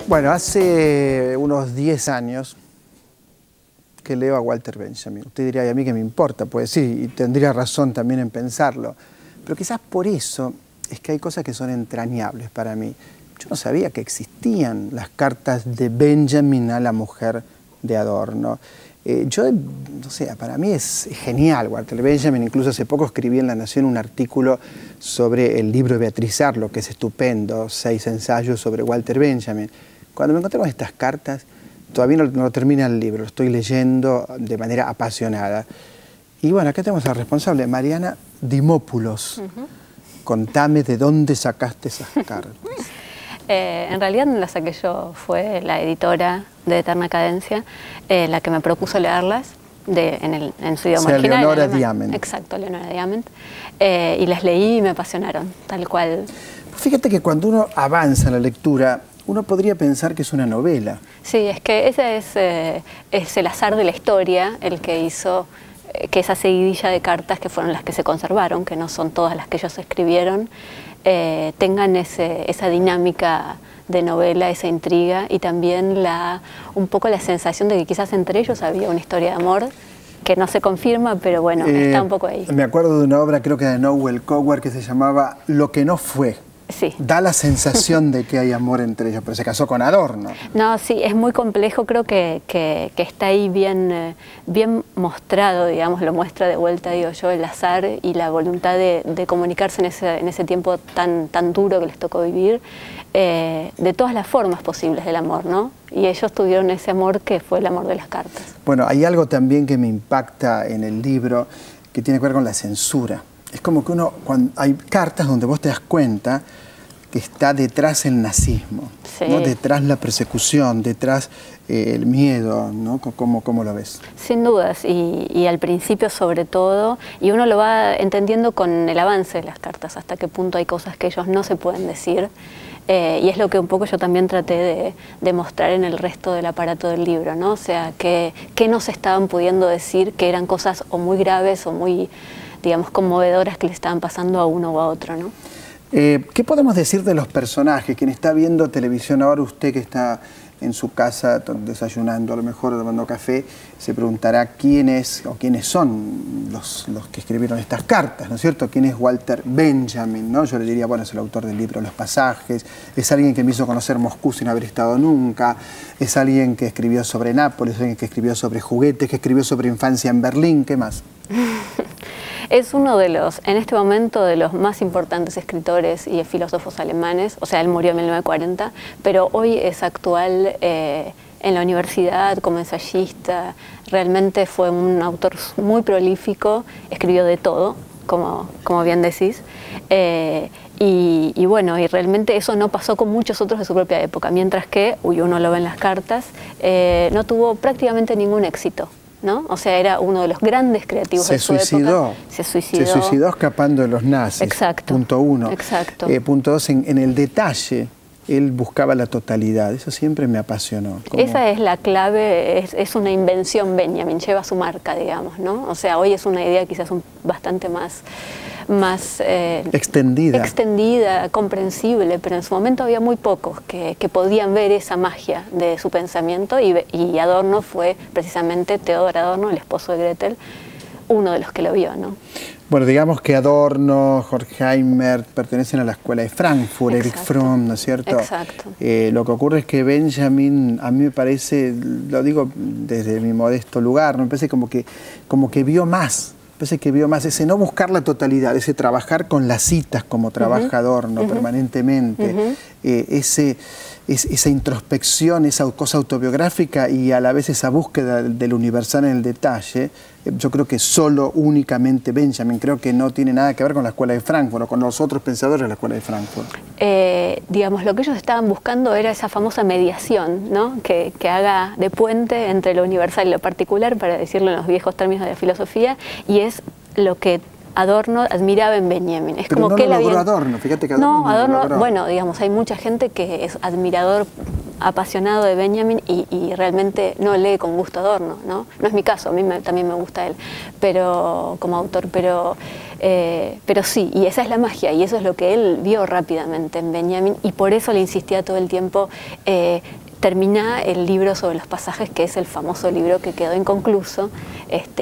Bueno, hace unos 10 años que leo a Walter Benjamin. Usted diría, ¿y a mí qué me importa? Pues sí, y tendría razón también en pensarlo. Pero quizás por eso es que hay cosas que son entrañables para mí. Yo no sabía que existían las cartas de Benjamin a la mujer de Adorno. No sé, para mí es genial Walter Benjamin. Incluso hace poco escribí en La Nación un artículo sobre el libro de Beatriz Arlo, que es estupendo, 6 ensayos sobre Walter Benjamin. Cuando me encontré con estas cartas, todavía no termina el libro, lo estoy leyendo de manera apasionada. Y bueno, acá tenemos a la responsable, Mariana Dimopoulos. Contame de dónde sacaste esas cartas. En realidad no las saqué yo, fue la editora de Eterna Cadencia la que me propuso leerlas en su idioma original. Leonora Diamant. Exacto, Leonora Diamant. Y las leí y me apasionaron, tal cual. Fíjate que cuando uno avanza en la lectura, uno podría pensar que es una novela. Sí, es que ese es el azar de la historia el que hizo que esa seguidilla de cartas, que fueron las que se conservaron, que no son todas las que ellos escribieron, tengan esa dinámica de novela, esa intriga y también un poco la sensación de que quizás entre ellos había una historia de amor que no se confirma, pero bueno, está un poco ahí. Me acuerdo de una obra, creo que de Noel Coward, que se llamaba Lo que no fue. Sí. Da la sensación de que hay amor entre ellos, pero se casó con Adorno. No, sí, es muy complejo, creo que está ahí bien mostrado, digamos, lo muestra de vuelta, digo yo, el azar y la voluntad de comunicarse en ese tiempo tan duro que les tocó vivir, de todas las formas posibles del amor, ¿no? Y ellos tuvieron ese amor que fue el amor de las cartas. Bueno, hay algo también que me impacta en el libro que tiene que ver con la censura. Es como que cuando hay cartas donde vos te das cuenta que está detrás el nazismo, sí, ¿no? Detrás la persecución, detrás el miedo, ¿no? ¿Cómo lo ves? Sin dudas, y al principio sobre todo, y uno lo va entendiendo con el avance de las cartas, hasta qué punto hay cosas que ellos no se pueden decir, y es lo que un poco yo también traté de mostrar en el resto del aparato del libro, ¿no? O sea, que no se estaban pudiendo decir, que eran cosas o muy graves o muy, digamos, conmovedoras que le estaban pasando a uno o a otro, ¿no? ¿Qué podemos decir de los personajes? Quien está viendo televisión ahora, usted que está en su casa desayunando, a lo mejor tomando café, se preguntará quiénes son los que escribieron estas cartas, ¿no es cierto? ¿Quién es Walter Benjamin, ¿no? Yo le diría, bueno, es el autor del libro Los Pasajes, es alguien que me hizo conocer Moscú sin haber estado nunca, es alguien que escribió sobre Nápoles, es alguien que escribió sobre juguetes, que escribió sobre infancia en Berlín, ¿qué más? Es uno de en este momento, de los más importantes escritores y filósofos alemanes. O sea, él murió en 1940, pero hoy es actual en la universidad como ensayista. Realmente fue un autor muy prolífico, escribió de todo, como bien decís. Y bueno, y realmente eso no pasó con muchos otros de su propia época, mientras que, uno lo ve en las cartas, no tuvo prácticamente ningún éxito, ¿no? O sea, era uno de los grandes creativos de su época. Se suicidó Escapando de los nazis. Exacto. Punto 1. Exacto. Punto 2, en el detalle, él buscaba la totalidad. Eso siempre me apasionó. Esa es la clave, es una invención Benjamin, lleva su marca, digamos, ¿no? O sea, hoy es una idea quizás bastante más extendida, comprensible, pero en su momento había muy pocos que podían ver esa magia de su pensamiento, y Adorno fue precisamente, Theodor Adorno, el esposo de Gretel, uno de los que lo vio, ¿no? Bueno, digamos que Adorno, Horkheimer pertenecen a la escuela de Frankfurt, Erich Fromm, ¿no es cierto? Exacto. Lo que ocurre es que Benjamin, a mí me parece, lo digo desde mi modesto lugar, me parece como que vio más. Parece que vio más ese no buscar la totalidad, ese trabajar con las citas como trabaja Adorno permanentemente, esa introspección, esa cosa autobiográfica y a la vez esa búsqueda del universal en el detalle. Yo creo que únicamente Benjamin, creo que no tiene nada que ver con la escuela de Frankfurt o con los otros pensadores de la escuela de Frankfurt. Digamos, lo que ellos estaban buscando era esa famosa mediación, ¿no? Que haga de puente entre lo universal y lo particular, para decirlo en los viejos términos de la filosofía, y es lo que Adorno admiraba en Benjamin. Es pero como no que lo logró Adorno, fíjate que Adorno no, Adorno, bueno, digamos, hay mucha gente que es admirador, apasionado de Benjamin y realmente no lee con gusto Adorno, ¿no? No es mi caso, a mí también me gusta él, pero como autor, pero sí, y esa es la magia, y eso es lo que él vio rápidamente en Benjamin, y por eso le insistía todo el tiempo, termina el libro sobre los pasajes, que es el famoso libro que quedó inconcluso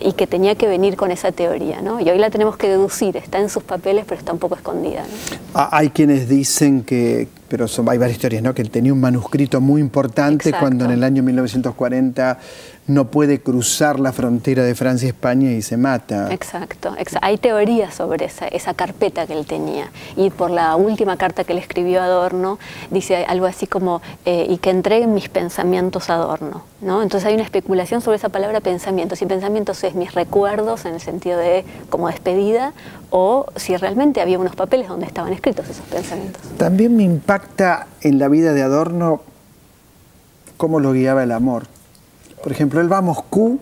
y que tenía que venir con esa teoría, ¿no? Y hoy la tenemos que deducir, está en sus papeles, pero está un poco escondida, ¿no? Hay quienes dicen que, pero hay varias historias, ¿no? Que él tenía un manuscrito muy importante. Exacto. Cuando en el año 1940 no puede cruzar la frontera de Francia y España y se mata. Exacto. Hay teorías sobre esa carpeta que él tenía. Y por la última carta que le escribió a Adorno, dice algo así como, y que entreguen mis pensamientos a Adorno, ¿no? Entonces hay una especulación sobre esa palabra pensamientos. Si pensamientos es mis recuerdos en el sentido de como despedida, o si realmente había unos papeles donde estaban escritos esos pensamientos. También me impacta en la vida de Adorno cómo lo guiaba el amor. Por ejemplo, él va a Moscú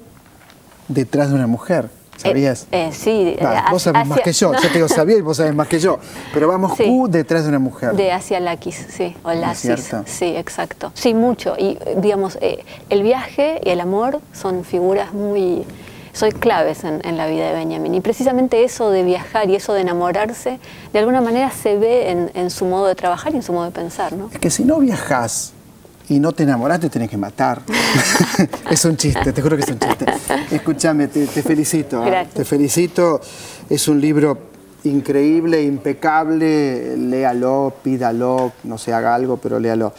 detrás de una mujer, ¿sabías? Sí. Vos sabés más que yo, yo te digo sabía y vos sabés más que yo, pero va a Moscú detrás de una mujer. De Asia Lakis, sí, o Lasis, sí, exacto. Sí, mucho, y digamos, el viaje y el amor son figuras son claves en la vida de Benjamin, y precisamente eso de viajar y eso de enamorarse, de alguna manera se ve en su modo de trabajar y en su modo de pensar, ¿no? Es que si no viajás y no te enamorás, te tenés que matar. Es un chiste, te juro que es un chiste. Escúchame, te felicito. Te felicito. Es un libro increíble, impecable. Léalo, pídalo, no sé, haga algo, pero léalo.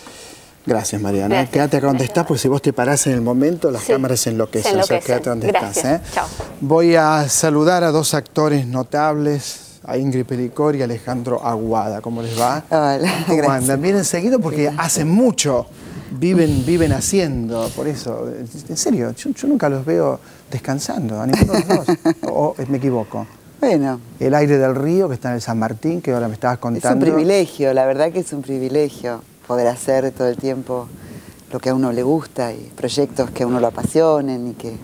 Gracias, Mariana. Gracias. Quédate acá donde estás, porque si vos te parás en el momento, las cámaras se enloquecen. O sea, quédate donde estás. Chao. Voy a saludar a dos actores notables, a Ingrid Pelicor y Alejandro Aguada. ¿Cómo les va? Hola, ¿Cómo andan? Vienen seguido porque hacen mucho. Viven haciendo, por eso. En serio, yo nunca los veo descansando, a ninguno de los dos. ¿O me equivoco? Bueno. El Aire del Río, que está en el San Martín, que ahora me estabas contando. Es un privilegio, la verdad que es un privilegio poder hacer todo el tiempo lo que a uno le gusta y proyectos que a uno lo apasionen y que...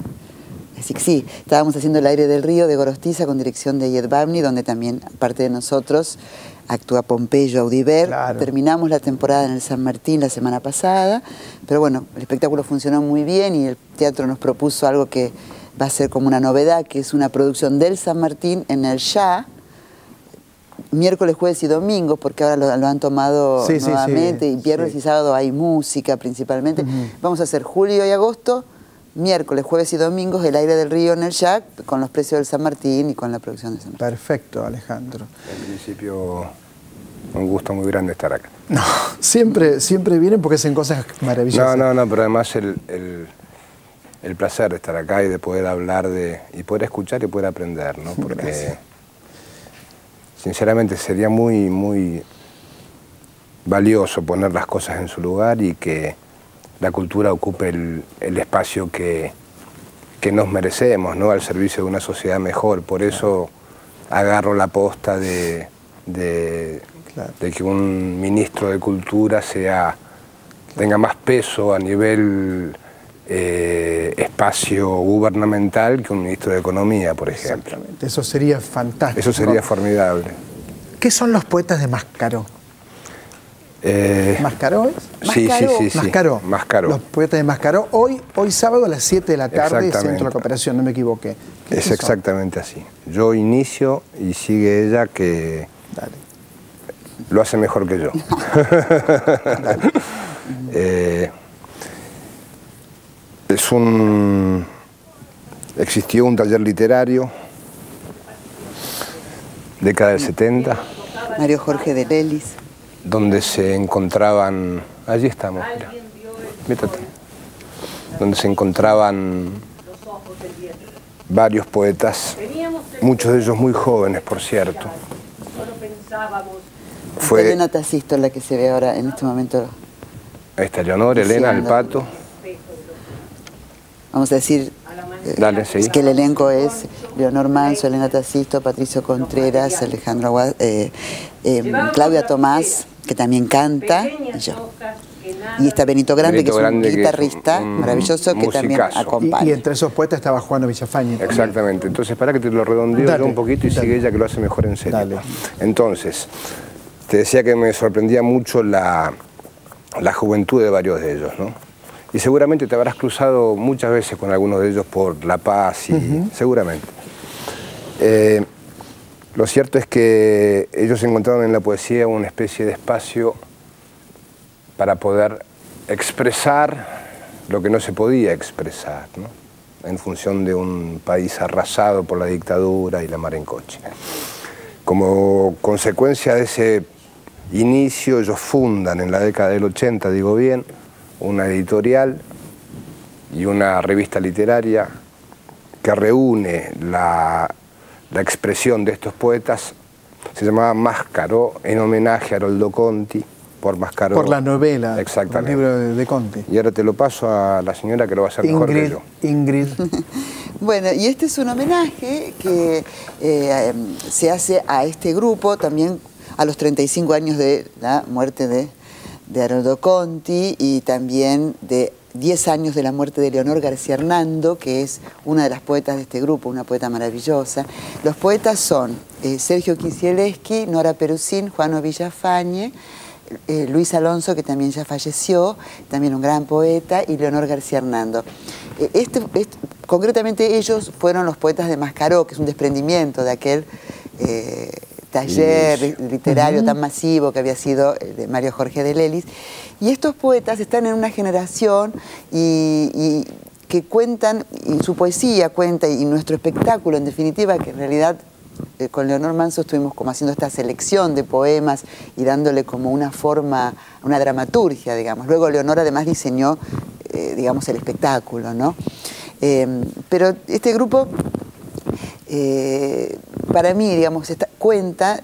Así que sí, estábamos haciendo El Aire del Río de Gorostiza con dirección de Yed Bavny, donde también, aparte de nosotros, actúa Pompeyo Audiver. Claro. Terminamos la temporada en el San Martín la semana pasada, pero bueno, el espectáculo funcionó muy bien y el teatro nos propuso algo que va a ser como una novedad, que es una producción del San Martín en el Ya, miércoles, jueves y domingos, porque ahora lo han tomado nuevamente, y viernes y sábado hay música principalmente. Vamos a hacer julio y agosto, miércoles, jueves y domingos, El Aire del Río en el Jack, con los precios del San Martín y con la producción de San Martín. Perfecto, Alejandro. En principio, un gusto muy grande estar acá. No, siempre vienen porque hacen cosas maravillosas. No, pero además el placer de estar acá y de poder hablar y poder escuchar y poder aprender, ¿no? Porque sinceramente sería muy valioso poner las cosas en su lugar y que la cultura ocupe el espacio que nos merecemos, ¿no? Al servicio de una sociedad mejor. Por eso agarro la posta de que un ministro de Cultura tenga más peso a nivel espacio gubernamental que un ministro de Economía, por ejemplo. Exactamente, eso sería fantástico. Eso sería formidable. ¿Qué son los poetas de Mascaró? ¿Mascaró es? Sí. Mascaró. Los poetas de Mascaró. Hoy sábado a las 7 de la tarde, Centro de la Cooperación, no me equivoqué. Es exactamente así. Yo inicio y sigue ella que lo hace mejor que yo. Existió un taller literario, década del 70. Mario Jorge de Lelis. Donde se encontraban, allí estamos, métate, donde se encontraban varios poetas, muchos de ellos muy jóvenes, por cierto. Fue Elena Tacisto la que se ve ahora en este momento. Ahí está Leonor, Elena, el Pato. Vamos a decir que el elenco es Leonor Manso, Elena Tacisto, Patricio Contreras, Alejandro Aguad, Claudia Tomás, que también canta, y yo. Y está Benito Grande, que es un guitarrista maravilloso que también acompaña. Y entre esos poetas estaba Juan Villafañe. Exactamente. Entonces, para que te lo redondeo yo un poquito y sigue ella que lo hace mejor en serio. Dale. Entonces, te decía que me sorprendía mucho la juventud de varios de ellos, ¿no? Y seguramente te habrás cruzado muchas veces con algunos de ellos por La Paz, y seguramente. Lo cierto es que ellos encontraron en la poesía una especie de espacio para poder expresar lo que no se podía expresar, ¿no? En función de un país arrasado por la dictadura y la mar en coche. Como consecuencia de ese inicio, ellos fundan en la década del 80, digo bien, una editorial y una revista literaria que reúne la expresión de estos poetas. Se llamaba Mascaró, en homenaje a Haroldo Conti, por Mascaró. Por la novela, exactamente, por el libro de Conti. Y ahora te lo paso a la señora que lo va a hacer mejor que yo. Ingrid. Bueno, y este es un homenaje que se hace a este grupo también a los 35 años de la muerte de Haroldo Conti y también de 10 años de la muerte de Leonor García Hernando, que es una de las poetas de este grupo, una poeta maravillosa. Los poetas son Sergio Kisielewski, Nora Perusín, Juano Villafañe, Luis Alonso, que también ya falleció, también un gran poeta, y Leonor García Hernando. Concretamente ellos fueron los poetas de Mascaró, que es un desprendimiento de aquel taller literario tan masivo que había sido de Mario Jorge de Lelis. Y estos poetas están en una generación y que cuentan, y su poesía cuenta, y nuestro espectáculo en definitiva, que en realidad con Leonor Manso estuvimos como haciendo esta selección de poemas y dándole como una forma, una dramaturgia, digamos. Luego Leonor además diseñó, digamos, el espectáculo, ¿no? Pero este grupo, para mí, digamos, cuenta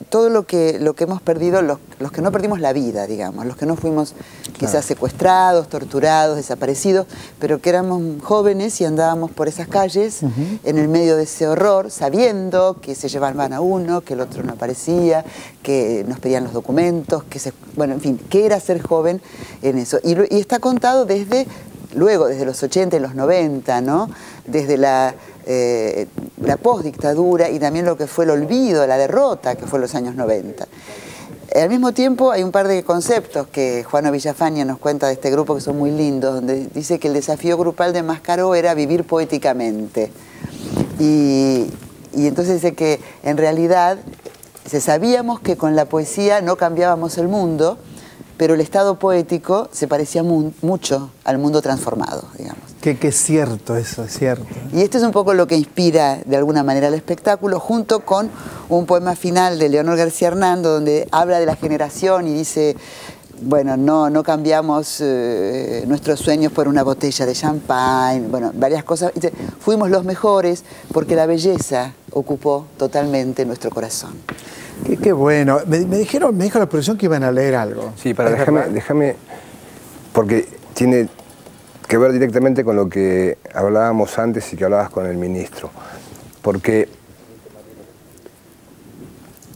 todo lo que hemos perdido, los que no perdimos la vida, digamos, los que no fuimos quizás secuestrados, torturados, desaparecidos, pero que éramos jóvenes y andábamos por esas calles en el medio de ese horror, sabiendo que se llevaban a uno, que el otro no aparecía, que nos pedían los documentos, bueno, en fin, que era ser joven en eso. Y está contado desde los 80 y los 90, ¿no? Desde la postdictadura y también lo que fue el olvido, la derrota que fue en los años 90. Al mismo tiempo hay un par de conceptos que Juano Villafañe nos cuenta de este grupo que son muy lindos, donde dice que el desafío grupal de Mascaró era vivir poéticamente. Y entonces dice que en realidad sabíamos que con la poesía no cambiábamos el mundo, pero el estado poético se parecía mucho al mundo transformado, digamos. Que es cierto, eso es cierto. Y esto es un poco lo que inspira de alguna manera el espectáculo, junto con un poema final de Leonor García Hernando, donde habla de la generación y dice, bueno, no cambiamos nuestros sueños por una botella de champán, bueno, varias cosas. Dice, fuimos los mejores porque la belleza ocupó totalmente nuestro corazón. Qué bueno. Me dijo la producción que iban a leer algo. Sí, pero déjame, porque tiene que ver directamente con lo que hablábamos antes y que hablabas con el ministro. Porque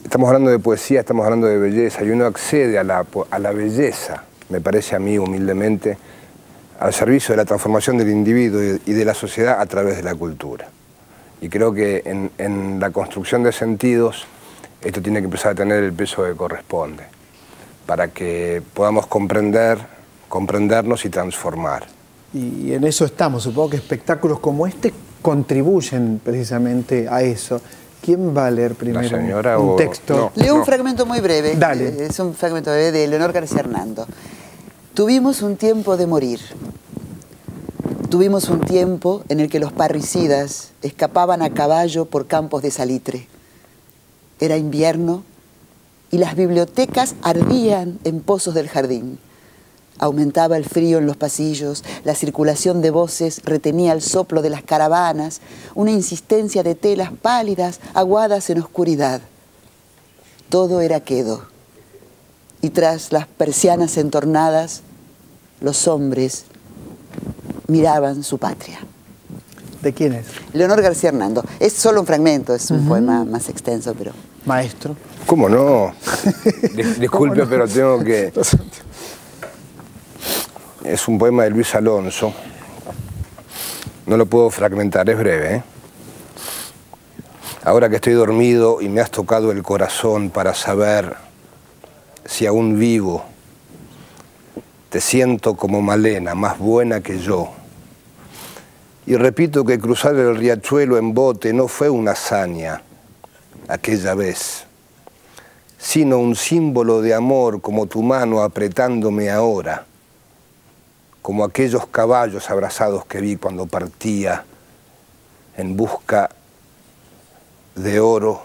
estamos hablando de poesía, estamos hablando de belleza, y uno accede a la belleza, me parece a mí humildemente, al servicio de la transformación del individuo y de la sociedad a través de la cultura. Y creo que en la construcción de sentidos, esto tiene que empezar a tener el peso que corresponde, para que podamos comprendernos y transformar. Y en eso estamos. Supongo que espectáculos como este contribuyen precisamente a eso. ¿Quién va a leer primero? ¿La señora un o...? texto? No, Leo un fragmento muy breve. Dale. Es un fragmento breve de Leonor García Hernando. Tuvimos un tiempo de morir. Tuvimos un tiempo en el que los parricidas escapaban a caballo por campos de salitre. Era invierno y las bibliotecas ardían en pozos del jardín. Aumentaba el frío en los pasillos, la circulación de voces retenía el soplo de las caravanas, una insistencia de telas pálidas, aguadas en oscuridad. Todo era quedo. Y tras las persianas entornadas, los hombres miraban su patria. ¿De quién es? Leonor García Hernando. Es solo un fragmento, es un poema más extenso, pero... Maestro. ¿Cómo no? Disculpe, ¿cómo no? Pero tengo que... Es un poema de Luis Alonso. No lo puedo fragmentar, es breve, ¿eh? Ahora que estoy dormido y me has tocado el corazón para saber si aún vivo, te siento como Malena, más buena que yo. Y repito que cruzar el riachuelo en bote no fue una hazaña aquella vez, sino un símbolo de amor como tu mano apretándome ahora, como aquellos caballos abrazados que vi cuando partía en busca de oro,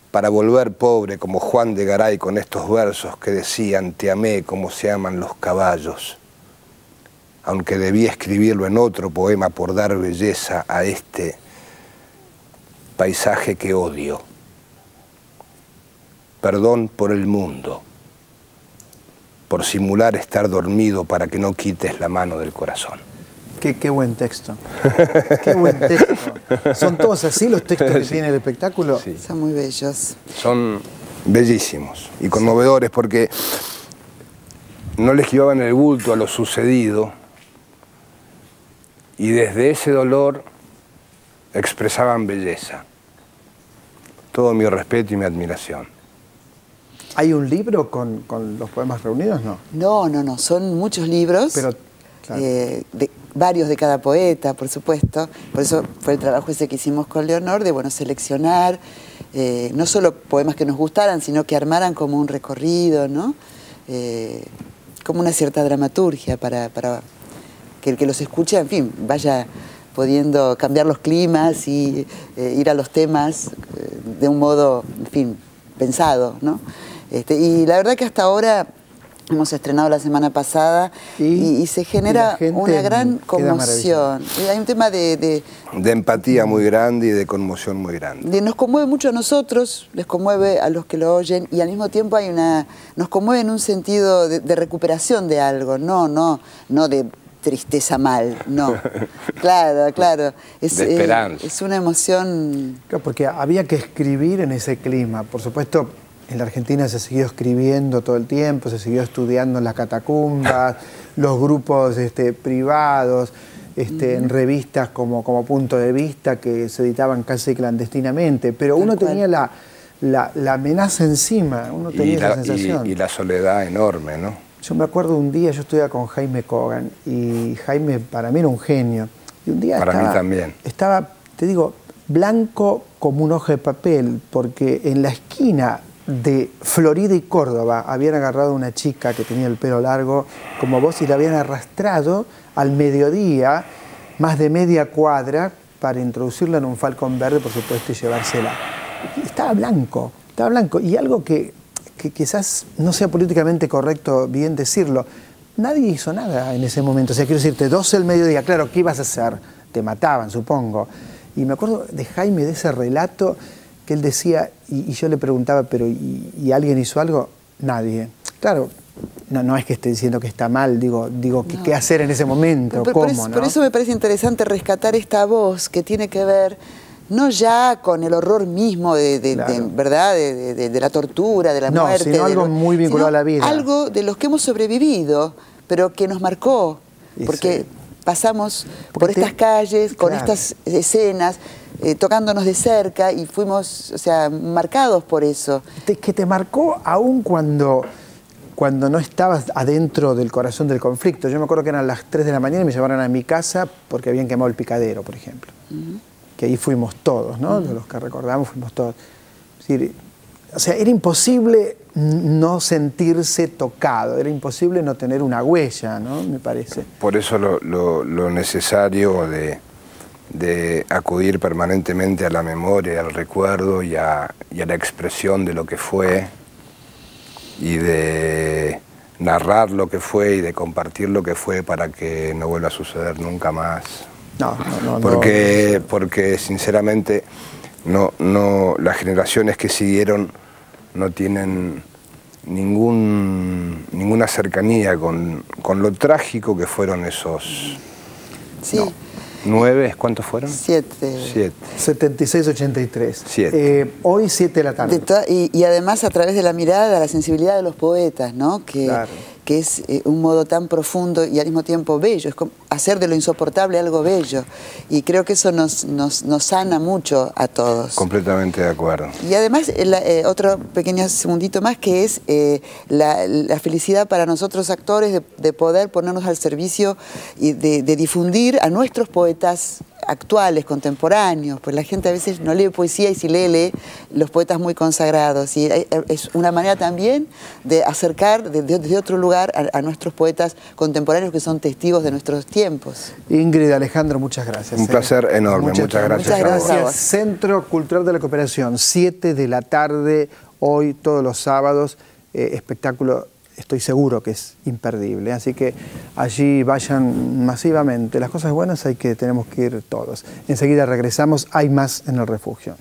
para volver pobre como Juan de Garay con estos versos que decían: te amé como se aman los caballos, aunque debí escribirlo en otro poema por dar belleza a este paisaje que odio. Perdón por el mundo, por simular estar dormido para que no quites la mano del corazón. Qué buen texto. Qué buen texto. ¿Son todos así los textos que tiene el espectáculo? Sí. Son muy bellos. Son bellísimos y conmovedores porque no les llevaban el bulto a lo sucedido y desde ese dolor expresaban belleza. Todo mi respeto y mi admiración. ¿Hay un libro con los poemas reunidos? No. No, son muchos libros. Pero, claro. Varios de cada poeta, por supuesto. Por eso fue el trabajo ese que hicimos con Leonor, de seleccionar no solo poemas que nos gustaran, sino que armaran como un recorrido, ¿no? Como una cierta dramaturgia para que el que los escuche, en fin, vaya pudiendo cambiar los climas y ir a los temas de un modo, en fin, pensado, ¿no? Y la verdad que hasta ahora hemos estrenado la semana pasada y se genera una gran conmoción. Hay un tema de empatía muy grande y de conmoción muy grande. Nos conmueve mucho a nosotros, les conmueve a los que lo oyen y al mismo tiempo nos conmueve en un sentido de recuperación de algo, no de tristeza mal, no. Claro. De esperanza. Es una emoción. Claro, porque había que escribir en ese clima. Por supuesto, en la Argentina se siguió escribiendo todo el tiempo, se siguió estudiando en las catacumbas, los grupos privados, en revistas como Punto de Vista, que se editaban casi clandestinamente. Pero uno tenía la amenaza encima, uno tenía esa sensación. Y la soledad enorme, ¿no? Yo me acuerdo un día, yo estudiaba con Jaime Kogan, y Jaime para mí era un genio. Y un día para mí también. Estaba, te digo, blanco como un hoja de papel, porque en la esquina de Florida y Córdoba habían agarrado a una chica que tenía el pelo largo como vos y la habían arrastrado al mediodía, más de media cuadra, para introducirla en un falcón verde, por supuesto, y llevársela. Y estaba blanco. Y algo que quizás no sea políticamente correcto bien decirlo, nadie hizo nada en ese momento. O sea, quiero decirte, 12 del mediodía, claro, ¿qué ibas a hacer? Te mataban, supongo. Y me acuerdo de Jaime, de ese relato que él decía, y yo le preguntaba, pero ¿y alguien hizo algo? Nadie. Claro, no es que esté diciendo que está mal, digo no. ¿Qué hacer en ese momento? ¿Cómo, no? Por eso me parece interesante rescatar esta voz que tiene que ver no ya con el horror mismo ¿verdad? De la tortura, de la muerte. Sino algo muy vinculado a la vida. Algo de los que hemos sobrevivido, pero que nos marcó, porque pasamos por estas calles, con estas escenas, tocándonos de cerca y fuimos, marcados por eso. Que te marcó aún cuando no estabas adentro del corazón del conflicto. Yo me acuerdo que eran las 3 de la mañana y me llevaron a mi casa porque habían quemado el Picadero, por ejemplo. Que ahí fuimos todos, ¿no? De los que recordamos fuimos todos. Es decir, era imposible no sentirse tocado, era imposible no tener una huella, ¿no? Me parece. Por eso lo necesario de acudir permanentemente a la memoria, al recuerdo y a la expresión de lo que fue y de narrar lo que fue y de compartir lo que fue para que no vuelva a suceder nunca más. No. Porque sinceramente las generaciones que siguieron no tienen ninguna cercanía con lo trágico que fueron esos... Sí. No, 9, ¿cuántos fueron? 7. 76, 83. 7. Hoy 7 de la tarde. Y además a través de la mirada, la sensibilidad de los poetas, ¿no? Claro. Que es un modo tan profundo y al mismo tiempo bello, es como hacer de lo insoportable algo bello. Y creo que eso nos sana mucho a todos. Completamente de acuerdo. Y además, otro pequeño segundito más, que es la felicidad para nosotros actores de poder ponernos al servicio y de difundir a nuestros poetas actuales, contemporáneos, pues la gente a veces no lee poesía y si lee los poetas muy consagrados. Y es una manera también de acercar desde otro lugar a nuestros poetas contemporáneos que son testigos de nuestros tiempos. Ingrid, Alejandro, muchas gracias. Un placer enorme, muchas gracias. Muchas gracias. Centro Cultural de la Cooperación, 7 de la tarde, hoy, todos los sábados, espectáculo. Estoy seguro que es imperdible, así que allí vayan masivamente. Las cosas buenas tenemos que ir todos. Enseguida regresamos, hay más en el refugio.